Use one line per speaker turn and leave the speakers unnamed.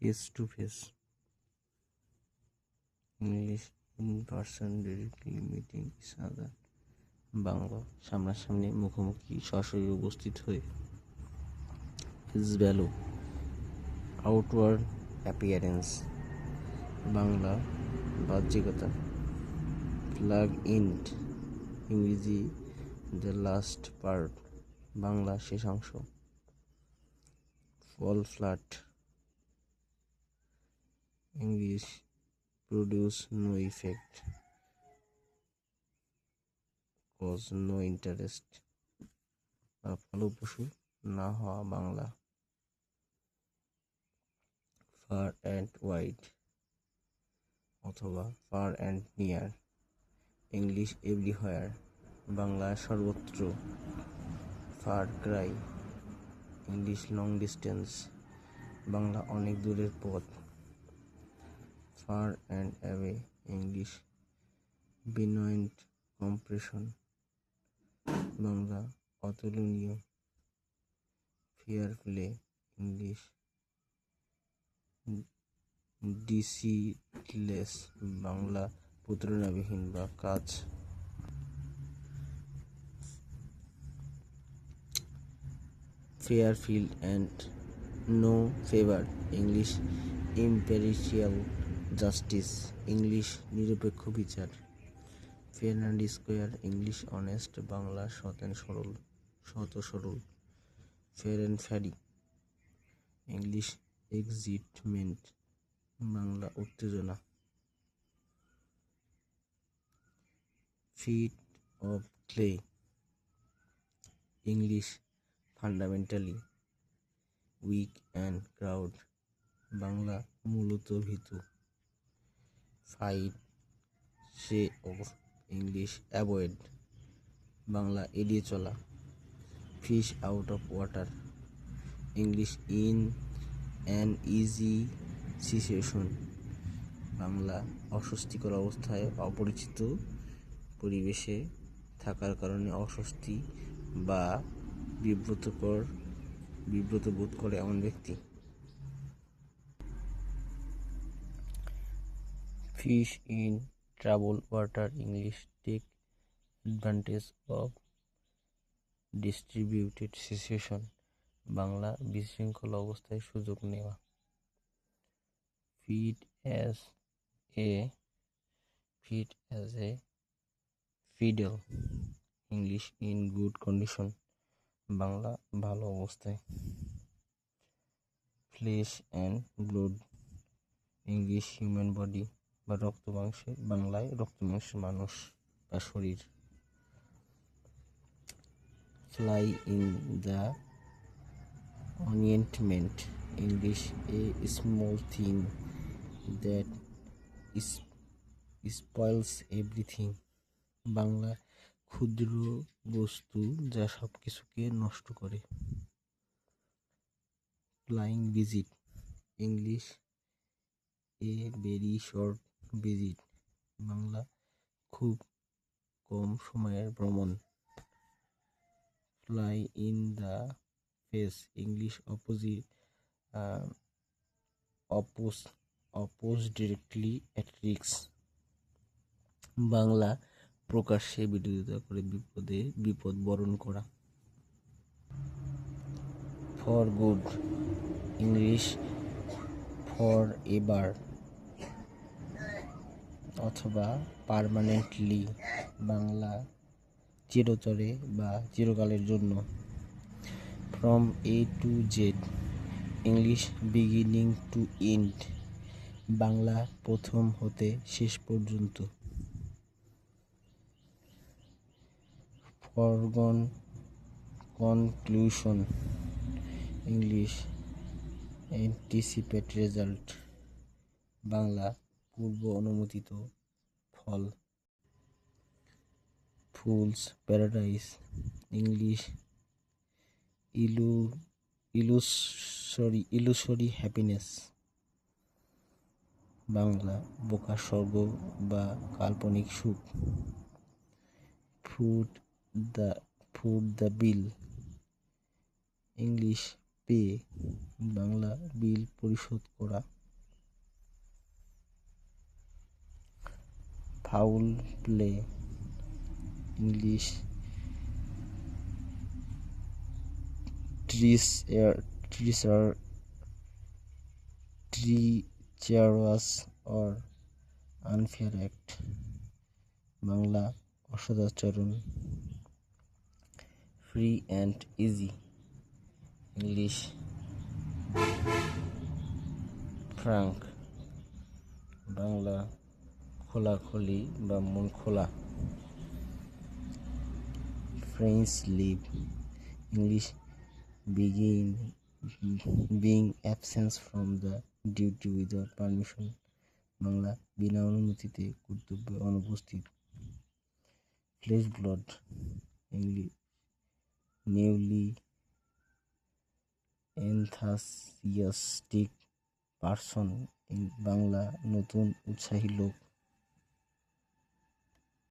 Face to face, English in person directly meeting each other, Bangla সামনাসামনি মুখোমুখি সরাসরি উপস্থিত হয়ে। Is value outward appearance, Bangla বাহ্যিকতা। প্লাগ ইন, ইংরেজি দ্য লাস্ট পার্ট, বাংলা শেষাংশ। Fall flat, English produce no effect, cause no interest, ফলপ্রসূ না হওয়া, বাংলা। ফার অ্যান্ড ওয়াইড অথবা far and near, English everywhere, Bangla সর্বত্র। Far cry, English long distance, Bangla অনেক দূরের পথ। Far and away, English beyond comparison, Bangla অতুলনীয়। Fair play, English deceitless, Bangla প্রতারণাবিহীন বা কাজ। Fair field and no favour, English impartial justice, English নিরপেক্ষ বিচার। Fair and square, English honest, Bangla সৎ সরল। Fair and fairy, English excitement, Bangla উত্তেজনা। Feet of clay, English fundamentally weak and coward, Bangla মূলত ভীতু। Fight shy of, English avoid, Bangla এড়িয়ে চলা। Fish out of water, English in an easy situation, Bangla অস্বস্তিকর অবস্থায়, অপরিচিত পরিবেশে থাকার কারণে অস্বস্তি বা বিব্রত বোধ করে এমন ব্যক্তি। Fish in trouble water, English take advantage of distributed situation, Bangla বিশৃঙ্খল অবস্থায় সুযোগ নেওয়া। Fit as a fiddle, English in good condition, Bangla ভালো অবস্থায়। Flesh and blood, English human body বা রক্ত মাংসের, বাংলায় রক্ত মাংসের মানুষ বা শরীর। Fly in the ointment, English a small thing that spoils everything, Bangla ক্ষুদ্র বস্তু যা সব কিছুকে নষ্ট করে। Flying visit, English a very short visit, Bangla খুব কম সময়ের ভ্রমণ। Fly in the face, English oppose directly at risk, Bangla প্রকাশ্যে বিরোধিতা করে বিপদ বরণ করা। For good, English for ever অথবা পার্মানেন্টলি, বাংলা চিরতরে বা চিরকালের জন্য। From A to Z, English beginning to end, Bangla প্রথম হতে শেষ পর্যন্ত। Forgone conclusion, English anticipate result, Bangla পূর্ব অনুমোদিত ফল। Fool's paradise, English illusory happiness, Bangla বোকার স্বর্গ বা কাল্পনিক সুখ। Foot the bill, English pay, Bangla bill পরিশোধ করা। Foul play, English treacherous or unfair act, Bangla অসদাচরণ। Free and easy, English frank, Bangla খোলাখুলি বা মন খোলা। French leave, English being absence from the duty without permission, Bangla বিনা অনুমতিতে কর্তব্যে অনুপস্থিত। Flesh blood, English newly enthusiastic person, Bangla নতুন উৎসাহী লোক।